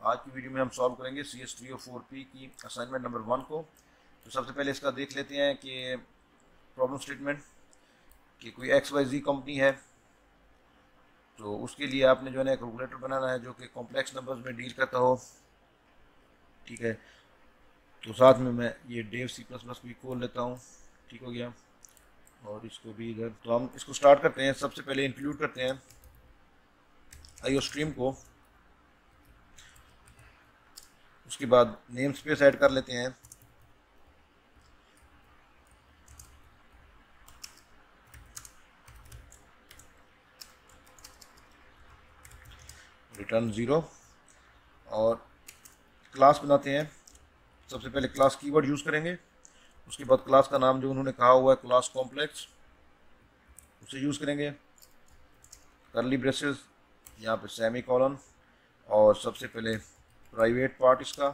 आज की वीडियो में हम सॉल्व करेंगे CS304P की असाइनमेंट नंबर 1 को। तो सबसे पहले इसका देख लेते हैं कि प्रॉब्लम स्टेटमेंट कि कोई XYZ कंपनी है, तो उसके लिए आपने जो है ना एक कैलकुलेटर बनाना है जो कि कॉम्प्लेक्स नंबर्स में डील करता हो। ठीक है, तो साथ में मैं ये डेव C++ भी खोल लेता हूँ। ठीक हो गया, और इसको भी इधर। तो हम इसको स्टार्ट करते हैं। सबसे पहले इंक्लूड करते हैं IO स्ट्रीम को, उसके बाद नेम स्पेस ऐड कर लेते हैं। रिटर्न 0 और क्लास बनाते हैं। सबसे पहले क्लास कीवर्ड यूज़ करेंगे, उसके बाद क्लास का नाम जो उन्होंने कहा हुआ है क्लास कॉम्प्लेक्स, उसे यूज़ करेंगे। करली ब्रेसेस, यहाँ पे सेमी कॉलन, और सबसे पहले प्राइवेट पार्ट इसका,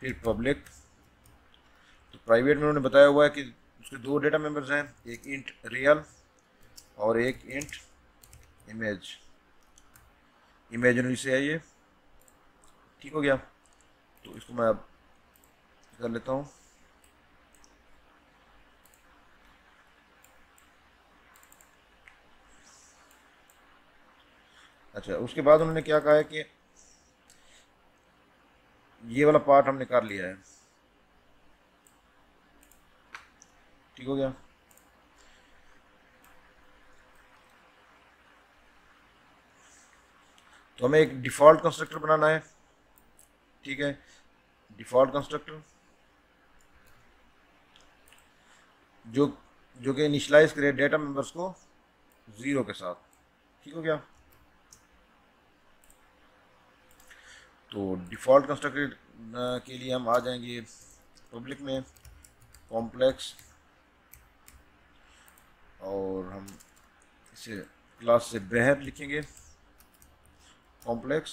फिर पब्लिक। तो प्राइवेट में उन्होंने बताया हुआ है कि उसके दो डेटा मेंबर्स हैं, एक इंट रियल और एक इंट इमेज। इमेजिनरी से है ये। ठीक हो गया, तो इसको मैं अब कर लेता हूँ। अच्छा, उसके बाद उन्होंने क्या कहा है कि ये वाला पार्ट हमने कर लिया है। ठीक हो गया, तो हमें एक डिफ़ॉल्ट कंस्ट्रक्टर बनाना है। ठीक है, डिफ़ॉल्ट कंस्ट्रक्टर जो जो कि इनिशलाइज करे डेटा मेंबर्स को 0 के साथ। ठीक हो गया, तो डिफ़ॉल्ट कंस्ट्रक्टर के लिए हम आ जाएंगे पब्लिक में कॉम्प्लेक्स, और हम इसे क्लास से बाहर लिखेंगे कॉम्प्लेक्स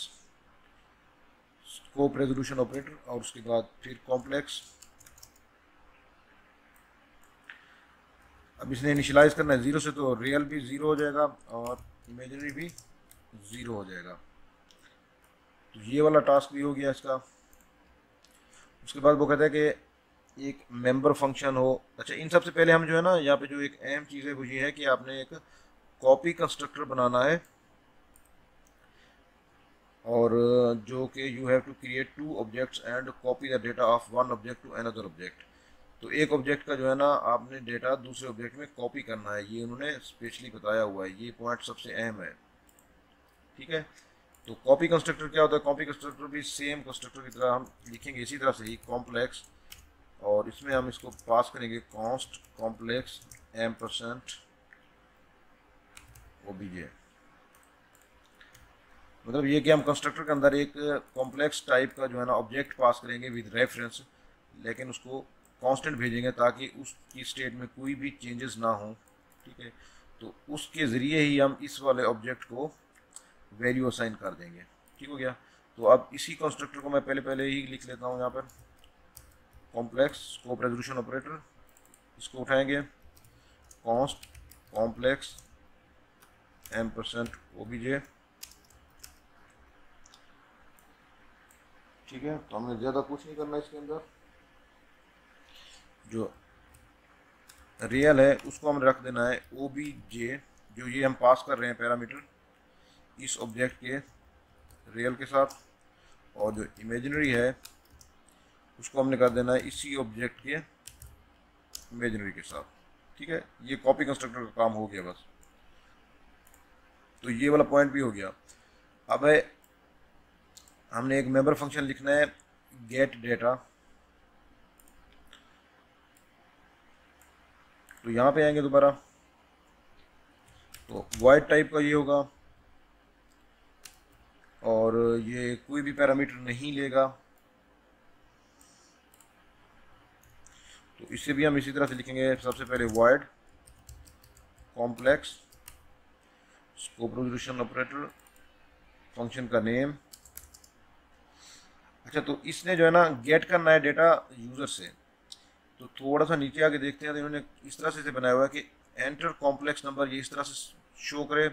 स्कोप रेजोल्यूशन ऑपरेटर, और उसके बाद फिर कॉम्प्लेक्स। अब इसने इनिशियलाइज करना है 0 से, तो रियल भी 0 हो जाएगा और इमेजिनरी भी 0 हो जाएगा। तो ये वाला टास्क भी हो गया इसका। उसके बाद वो कहता है कि एक मेंबर फंक्शन हो। अच्छा, इन सबसे पहले हम जो है ना यहाँ पे जो एक अहम चीज़ है वो ये है कि आपने एक कॉपी कंस्ट्रक्टर बनाना है, और जो कि you have to create 2 objects and copy the data of 1 object to another object. तो एक ऑब्जेक्ट का जो है ना आपने डेटा दूसरे ऑब्जेक्ट में कॉपी करना है, ये उन्होंने स्पेशली बताया हुआ है। ये पॉइंट सबसे अहम है। ठीक है, तो कॉपी कंस्ट्रक्टर क्या होता है? कॉपी कंस्ट्रक्टर भी सेम कंस्ट्रक्टर की तरह हम लिखेंगे, इसी तरह से ही कॉम्प्लेक्स, और इसमें हम इसको पास करेंगे कॉन्स्ट कॉम्प्लेक्स %, ओबीजे। मतलब ये कि हम कंस्ट्रक्टर के अंदर एक कॉम्प्लेक्स टाइप का जो है ना ऑब्जेक्ट पास करेंगे विद रेफरेंस, लेकिन उसको कांस्टेंट भेजेंगे ताकि उसकी स्टेट में कोई भी चेंजेस ना हो। ठीक है, तो उसके ज़रिए ही हम इस वाले ऑब्जेक्ट को वैल्यू असाइन कर देंगे। ठीक हो गया, तो अब इसी कंस्ट्रक्टर को मैं पहले ही लिख लेता हूँ यहाँ पर। कॉम्प्लेक्स स्कोप रेजोल्यूशन ऑपरेटर, इसको उठाएंगे कॉन्स्ट कॉम्प्लेक्स %OBJ। ठीक है, तो हमने ज़्यादा कुछ नहीं करना इसके अंदर। जो रियल है उसको हम रख देना है OBJ, जो ये हम पास कर रहे हैं पैरामीटर इस ऑब्जेक्ट के रियल के साथ, और जो इमेजिनरी है उसको हमने कर देना है इसी ऑब्जेक्ट के इमेजिनरी के साथ। ठीक है, ये कॉपी कंस्ट्रक्टर का काम हो गया बस। तो ये वाला पॉइंट भी हो गया। अब है हमने एक मेंबर फंक्शन लिखना है गेट डेटा। तो यहाँ पे आएंगे दोबारा, तो वॉइड टाइप का ये होगा, और ये कोई भी पैरामीटर नहीं लेगा। तो इसे भी हम इसी तरह से लिखेंगे। सबसे पहले void complex scope resolution operator, function का नेम। अच्छा, तो इसने जो है ना गेट करना है डेटा यूज़र से। तो थोड़ा सा नीचे आके देखते हैं, तो इन्होंने इस तरह से बनाया हुआ है कि एंटर कॉम्प्लेक्स नंबर, ये इस तरह से शो करे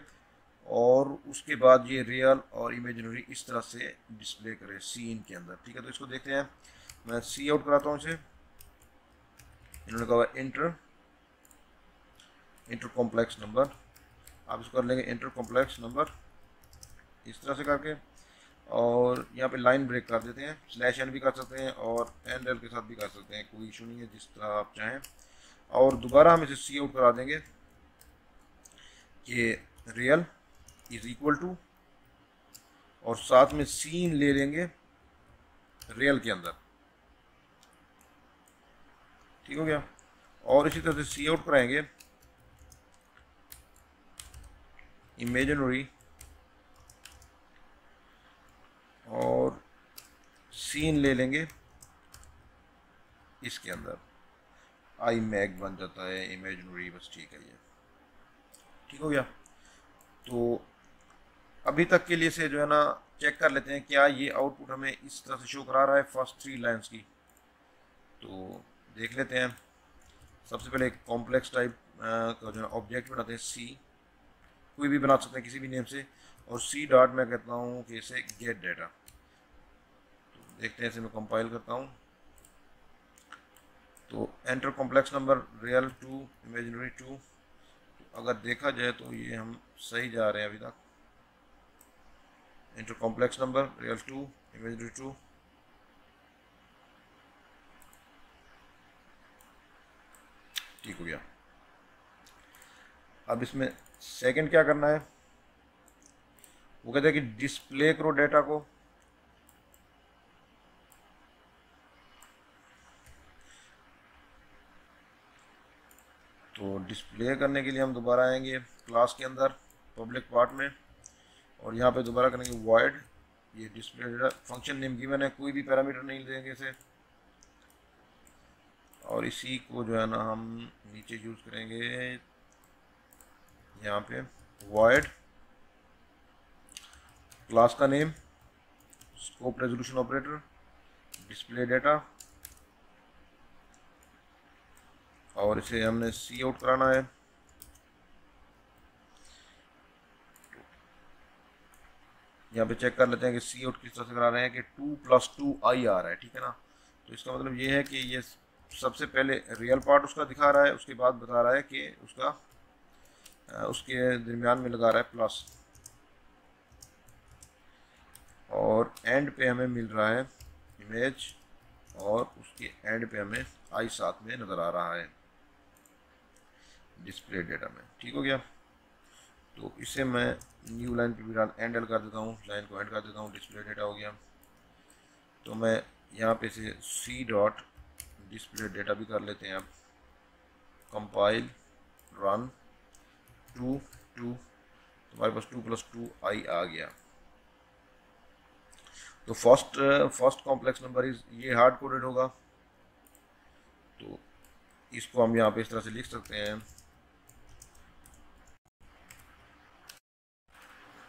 और उसके बाद ये रियल और इमेजिनरी इस तरह से डिस्प्ले करे सीन के अंदर। ठीक है, तो इसको देखते हैं। मैं सी आउट कराता हूँ इसे। इन्होंने कहा इंटर इंटर कॉम्प्लेक्स नंबर, आप इसको कर लेंगे इंटर कॉम्प्लेक्स नंबर इस तरह से करके, और यहाँ पे लाइन ब्रेक कर देते हैं। स्लैश एन भी कर सकते हैं और एंड एल के साथ भी कर सकते हैं, कोई इशू नहीं है, जिस तरह आप चाहें। और दोबारा हम इसे सी आउट करा देंगे कि रियल इज इक्वल टू, और साथ में सीन ले लेंगे रियल के अंदर। ठीक हो गया। और इसी तरह से सी आउट कराएंगे इमेजिनरी और सीन ले लेंगे इसके अंदर। आई मैग बन जाता है इमेजिनरी, बस ठीक है, ये ठीक हो गया। तो अभी तक के लिए से जो है ना चेक कर लेते हैं क्या ये आउटपुट हमें इस तरह से शो करा रहा है फर्स्ट 3 लाइंस की। तो देख लेते हैं। सबसे पहले एक कॉम्प्लेक्स टाइप का जो है ऑब्जेक्ट बनाते हैं, सी, कोई भी बना सकते हैं किसी भी नेम से, और सी डॉट मैं कहता हूँ कि इसे गेट डेटा। तो देखते हैं, इसे मैं कंपाइल करता हूँ। तो enter complex number real 2 imaginary 2। तो अगर देखा जाए तो ये हम सही जा रहे हैं अभी तक। Inter complex number real 2 imaginary 2। ठीक हो गया। अब इसमें सेकंड क्या करना है, वो कहते हैं कि डिस्प्ले करो डेटा को। तो डिस्प्ले करने के लिए हम दोबारा आएंगे क्लास के अंदर पब्लिक पार्ट में, और यहाँ पे दोबारा करेंगे वॉइड, ये display data function name given है, कोई भी पैरामीटर नहीं देंगे इसे। और इसी को जो है ना हम नीचे यूज करेंगे यहाँ पे वॉइड क्लास का name, scope resolution operator, display data, और इसे हमने सी आउट कराना है। यहाँ पे चेक कर लेते हैं कि सी आउट किस तरह से करा रहे हैं कि 2 + 2 आई आ रहा है। ठीक है ना, तो इसका मतलब ये है कि ये सबसे पहले रियल पार्ट उसका दिखा रहा है, उसके बाद बता रहा है कि उसका उसके दरमियान में लगा रहा है प्लस, और एंड पे हमें मिल रहा है इमेज, और उसके एंड पे हमें आई साथ में नज़र आ रहा है डिस्प्ले डेटा में। ठीक हो गया। तो इसे मैं न्यू लाइन पे भी डाल एंड एल कर देता हूँ, लाइन को एंड कर देता हूँ, डिस्प्ले डेटा हो गया। तो मैं यहाँ पे से सी डॉट डिस्प्ले डेटा भी कर लेते हैं। अब कंपाइल रन 2 2, हमारे पास 2 + 2 आई आ गया। तो फर्स्ट कॉम्प्लेक्स नंबर इज ये हार्ड कोडेड होगा, तो इसको हम यहाँ पे इस तरह से लिख सकते हैं।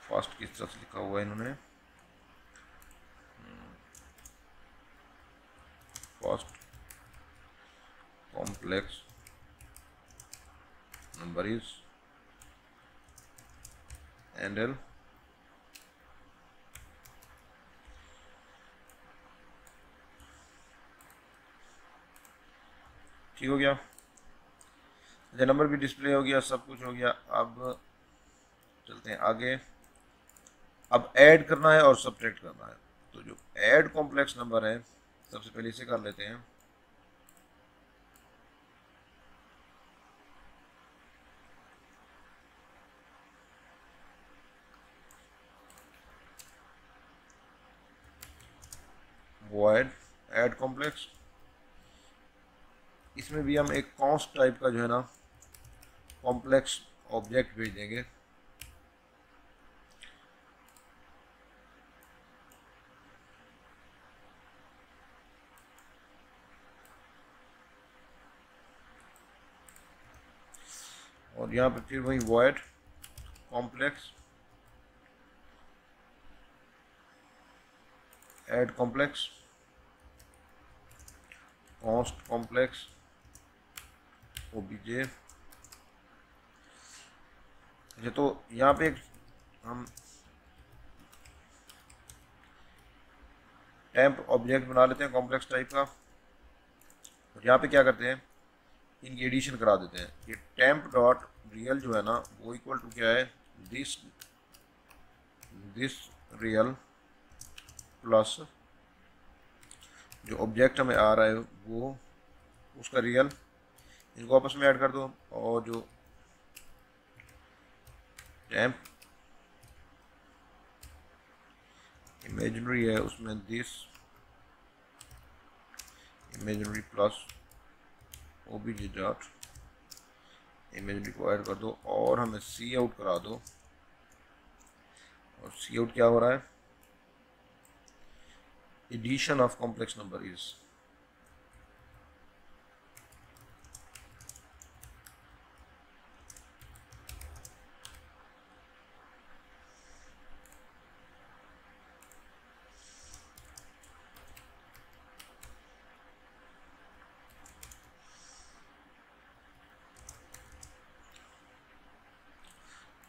फर्स्ट किस तरह से लिखा हुआ है इन्होंने, first complex number is and L, ठीक हो गया। ये नंबर भी डिस्प्ले हो गया, सब कुछ हो गया। अब चलते हैं आगे। अब ऐड करना है और सब्ट्रैक्ट करना है। तो जो ऐड कॉम्प्लेक्स नंबर है, सबसे पहले इसे कर लेते हैं। वॉइड ऐड कॉम्प्लेक्स, इसमें भी हम एक कॉन्स्ट टाइप का जो है ना कॉम्प्लेक्स ऑब्जेक्ट भेज देंगे। और यहाँ पे फिर वही void complex add complex const complex OBJ. तो यहाँ पे एक हम टेम्प ऑब्जेक्ट बना लेते हैं कॉम्प्लेक्स टाइप का, और यहाँ पे क्या करते हैं, इनकी एडिशन करा देते हैं। ये टेम्प डॉट रियल जो है ना वो इक्वल टू क्या है, दिस दिस रियल प्लस जो ऑब्जेक्ट हमें आ रहा है वो उसका रियल, इनको आपस में ऐड कर दो। और जो टेम्प इमेजिनरी है उसमें this imaginary plus OBJ dot imaginary को ऐड कर दो, और हमें सी आउट करा दो। और सी आउट क्या हो रहा है, addition of complex number is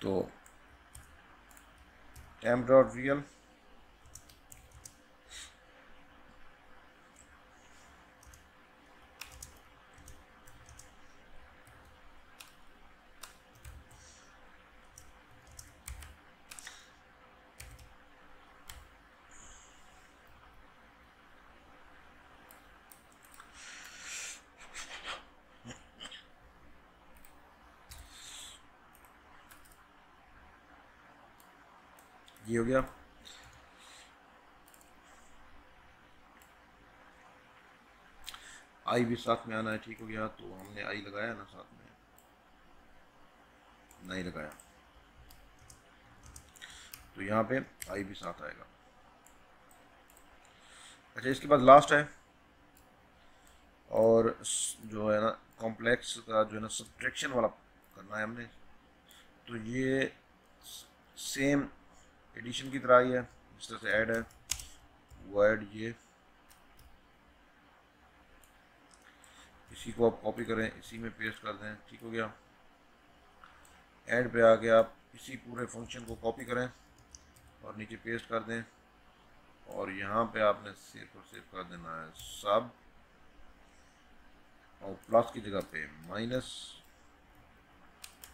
तो टेम्प डॉट रियल ये हो गया। आई भी साथ में आना है, ठीक हो गया। तो हमने आई लगाया ना साथ में, नहीं लगाया, तो यहाँ पे आई भी साथ आएगा। अच्छा, इसके बाद लास्ट है, और जो है ना कॉम्प्लेक्स का जो है ना सब्ट्रैक्शन वाला करना है हमने। तो ये सेम एडिशन की तरह ही है, जिस तरह से ऐड है वो ऐड, ये इसी को आप कॉपी करें, इसी में पेस्ट कर दें, ठीक हो गया। ऐड पे आके आप इसी पूरे फंक्शन को कॉपी करें और नीचे पेस्ट कर दें, और यहाँ पे आपने सिर्फ और सिर्फ कर देना है सब, और प्लस की जगह पे माइनस,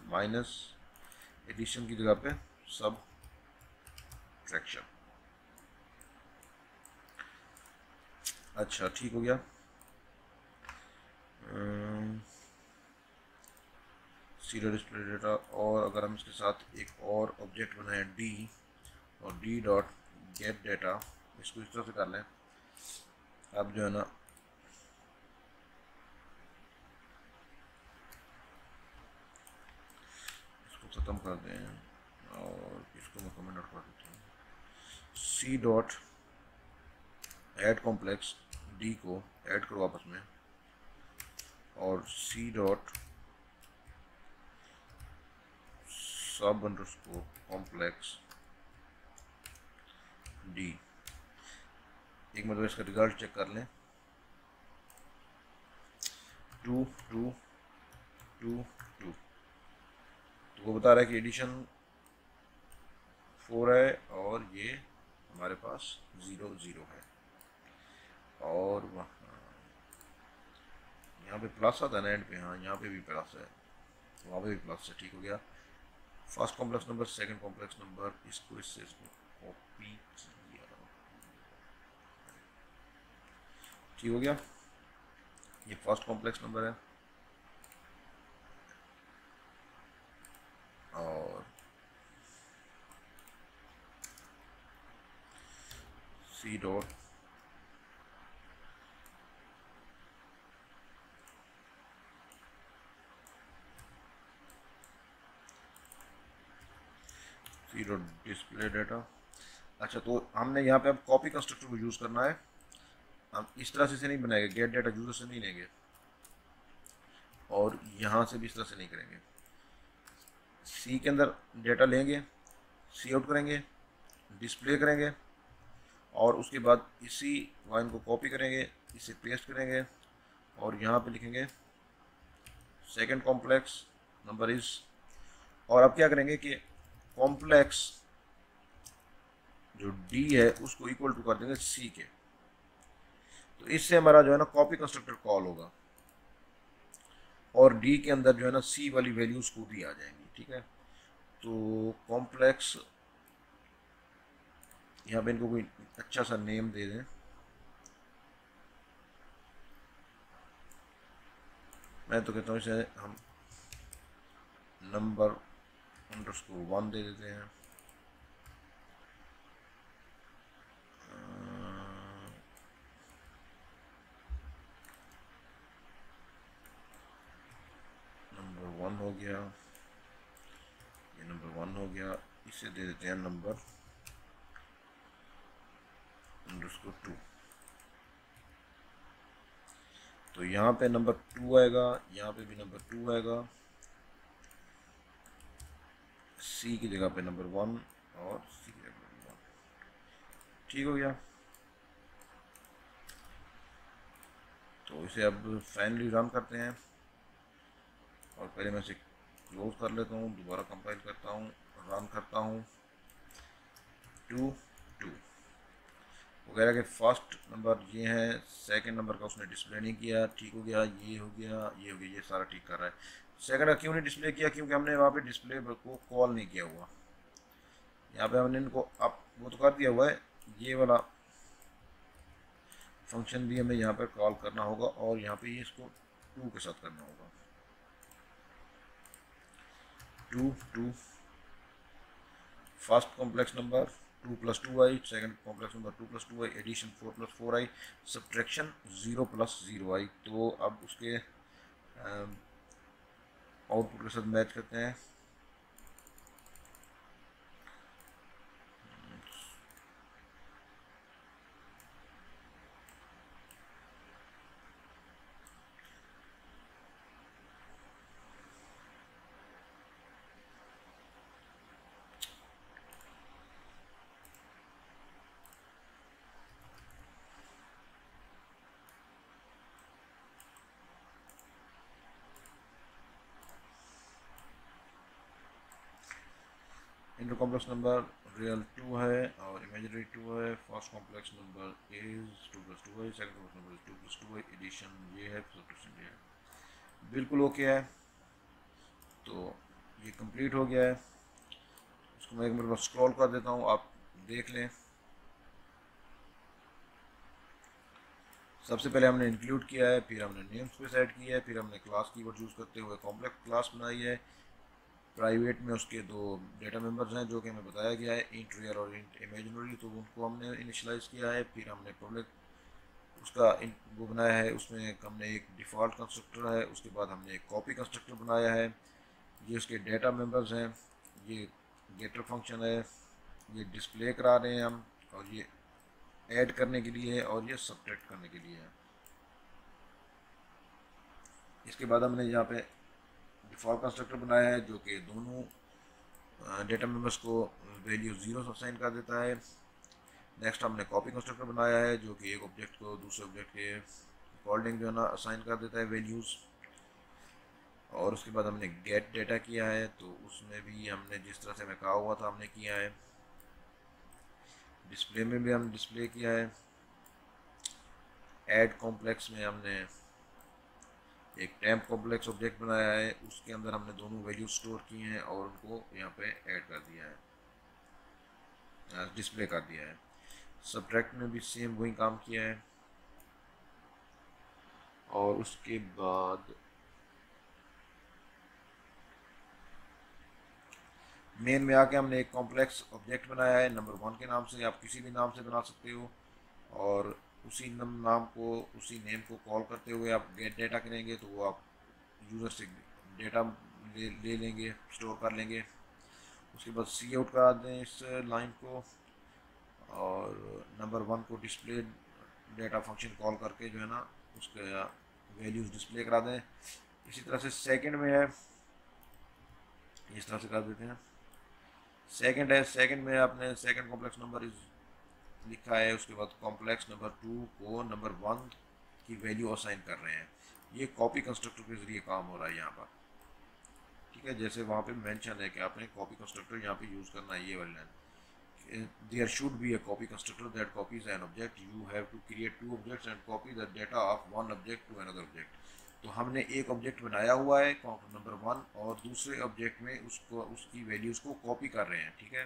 माइनस एडिशन की जगह पे सब ट्रैक्शन। अच्छा, ठीक हो गया। सीरियल डिस्प्ले डेटा, और अगर हम इसके साथ एक और ऑब्जेक्ट बनाएं डी, और डी डॉट गेट डेटा, इसको इस तरह से कर लें। अब जो है ना इसको ख़त्म कर दें और इसको मैं कमेंट आउट कर देता हूँ। C dot add complex, D को ऐड करो आपस में, और C dot sub underscore complex D. एक मतलब इसका रिजल्ट चेक कर लें, 2 2 2 2, तो वो बता रहा है कि एडिशन 4 है और ये हमारे पास 0 0 है। और वहाँ यहाँ पे प्लस आता है ना एंड पे, हाँ यहाँ पे भी प्लस है, वहाँ पे भी प्लस है, ठीक हो गया। First complex number, second complex number, इसको इससे इसको कॉपी किया, ठीक हो गया। ये फर्स्ट कॉम्प्लेक्स नंबर है, और C dot C dot display data. अच्छा, तो हमने यहाँ पे अब कॉपी कंस्ट्रक्टर को यूज़ करना है। हम इस तरह से नहीं बनाएंगे, गेट डेटा यूज़र से नहीं लेंगे, और यहाँ से भी इस तरह से नहीं करेंगे। सी के अंदर डेटा लेंगे, सी आउट करेंगे, डिस्प्ले करेंगे, और उसके बाद इसी लाइन को कॉपी करेंगे, इसे पेस्ट करेंगे, और यहाँ पे लिखेंगे सेकंड कॉम्प्लेक्स नंबर इज। और अब क्या करेंगे कि कॉम्प्लेक्स जो डी है उसको इक्वल टू कर देंगे सी के। तो इससे हमारा जो है ना कॉपी कंस्ट्रक्टर कॉल होगा और डी के अंदर जो है ना सी वाली वैल्यूज को भी आ जाएंगी। ठीक है, तो कॉम्प्लेक्स यहाँ पे इनको कोई अच्छा सा नेम दे दें। मैं तो कहता हूँ इसे हम नंबर अंडरस्कोर 1 दे देते हैं। नंबर 1 हो गया, ये नंबर 1 हो गया। इसे दे देते हैं नंबर अंडरस्कोर 2। तो यहाँ पे नंबर 2 आएगा, यहाँ पे भी नंबर 2 आएगा, सी की जगह पे नंबर 1 और सी की जगह पे नंबर 1। ठीक हो गया। तो इसे अब फाइनली रन करते हैं और पहले मैं इसे क्लोज कर लेता हूँ, दोबारा कंपाइल करता हूँ, रन करता हूँ। 2 2 वगैरह के फर्स्ट नंबर ये है, सेकंड नंबर का उसने डिस्प्ले नहीं किया। ठीक हो गया, ये हो गया, ये हो गया, ये सारा ठीक कर रहा है। सेकंड का क्यों नहीं डिस्प्ले किया? क्योंकि हमने वहाँ पे डिस्प्ले को कॉल नहीं किया हुआ। यहाँ पे हमने इनको अब वो तो कर दिया हुआ है, ये वाला फंक्शन भी हमें यहाँ पर कॉल करना होगा और यहाँ पे ये इसको 2 के साथ करना होगा। 2 2 first complex number 2 + 2i, second complex number 2 + 2i, addition 4 + 4i, subtraction 0 + 0i। तो अब उसके आउटपुट के साथ मैच करते हैं। इंटर कॉम्प्लेक्स नंबर रियल 2 है और इमेजिनरी 2 है। First complex number is 2 + 2i, second complex number is 2 + 2i, addition ये है, सब्ट्रैक्शन ये है। बिल्कुल ओके है। तो ये कंप्लीट हो गया है। इसको मैं एक मिनट बाद स्क्रॉल कर देता हूँ, आप देख लें। सबसे पहले हमने इंक्लूड किया है, फिर हमने नेम स्पेस ऐड किया है, फिर हमने क्लास कीवर्ड यूज़ करते हुए कॉम्प्लेक्स क्लास बनाई है। प्राइवेट में उसके 2 डेटा मेंबर्स हैं जो कि हमें बताया गया है, इंट रियल और इंट इमेजिनरी, तो उनको हमने इनिशलाइज किया है। फिर हमने पब्लिक उसका वो बनाया है, उसमें हमने एक डिफ़ॉल्ट कंस्ट्रक्टर है, उसके बाद हमने एक कॉपी कंस्ट्रक्टर बनाया है। ये उसके डेटा मेंबर्स हैं, ये गेटर फंक्शन है, ये डिस्प्ले करा रहे हैं हम, और ये ऐड करने के लिए है और ये सब्ट्रैक्ट करने के लिए है। इसके बाद हमने यहाँ पे डिफ़ॉल्ट कंस्ट्रक्टर बनाया है जो कि दोनों डेटा मेंबर्स को वैल्यू 0 असाइन कर देता है। नेक्स्ट हमने कॉपी कंस्ट्रक्टर बनाया है जो कि एक ऑब्जेक्ट को दूसरे ऑब्जेक्ट के अकॉर्डिंग जो है ना असाइन कर देता है वैल्यूज़। और उसके बाद हमने गेट डेटा किया है, तो उसमें भी हमने जिस तरह से हमें कहा हुआ था हमने किया है। डिस्प्ले में भी हमने डिस्प्ले किया है। ऐड कॉम्प्लेक्स में हमने एक टेम्प कॉम्प्लेक्स ऑब्जेक्ट बनाया है, उसके अंदर हमने दोनों वैल्यू स्टोर की हैं और उनको यहाँ पे ऐड कर दिया है, डिस्प्ले कर दिया है। सब्ट्रैक्ट में भी सेम वही काम किया है। और उसके बाद मेन में आके हमने एक कॉम्प्लेक्स ऑब्जेक्ट बनाया है नंबर 1 के नाम से, आप किसी भी नाम से बना सकते हो। और उसी नाम को, उसी नेम को कॉल करते हुए आप गेट डेटा करेंगे तो वो आप यूज़र से डेटा ले लेंगे, स्टोर कर लेंगे। उसके बाद सी आउट करा दें इस लाइन को और नंबर 1 को डिस्प्ले डेटा फंक्शन कॉल करके जो है ना उसके वैल्यूज़ डिस्प्ले करा दें। इसी तरह से सेकंड में है, इस तरह से कर देते हैं। सेकंड है, सेकंड में आपने सेकंड कॉम्प्लेक्स नंबर इज लिखा है, उसके बाद कॉम्प्लेक्स नंबर 2 को नंबर 1 की वैल्यू असाइन कर रहे हैं। ये कॉपी कंस्ट्रक्टर के ज़रिए काम हो रहा है यहाँ पर। ठीक है, जैसे वहाँ पे मेंशन है कि आपने कॉपी कंस्ट्रक्टर यहाँ पे यूज़ करना है, ये वाली line there should be a copy constructor that copies an object. You have to create two objects and copy the data of one object to another object. तो हमने एक ऑब्जेक्ट बनाया हुआ है काउंटर नंबर 1 और दूसरे ऑब्जेक्ट में उसको उसकी वैल्यूज़ को कॉपी कर रहे हैं, ठीक है।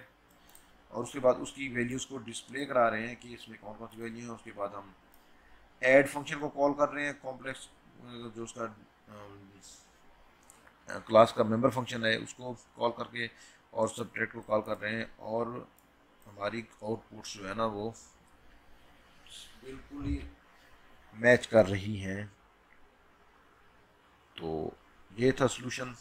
और उसके बाद उसकी वैल्यूज़ को डिस्प्ले करा रहे हैं कि इसमें कौन कौन सी वैल्यू है। उसके बाद हम ऐड फंक्शन को कॉल कर रहे हैं, कॉम्प्लेक्स जो उसका क्लास का मेंबर फंक्शन है उसको कॉल करके, और सबट्रैक्ट को कॉल कर रहे हैं, और हमारी आउटपुट्स जो है ना वो बिल्कुल ही मैच कर रही हैं। तो ये था सॉल्यूशन।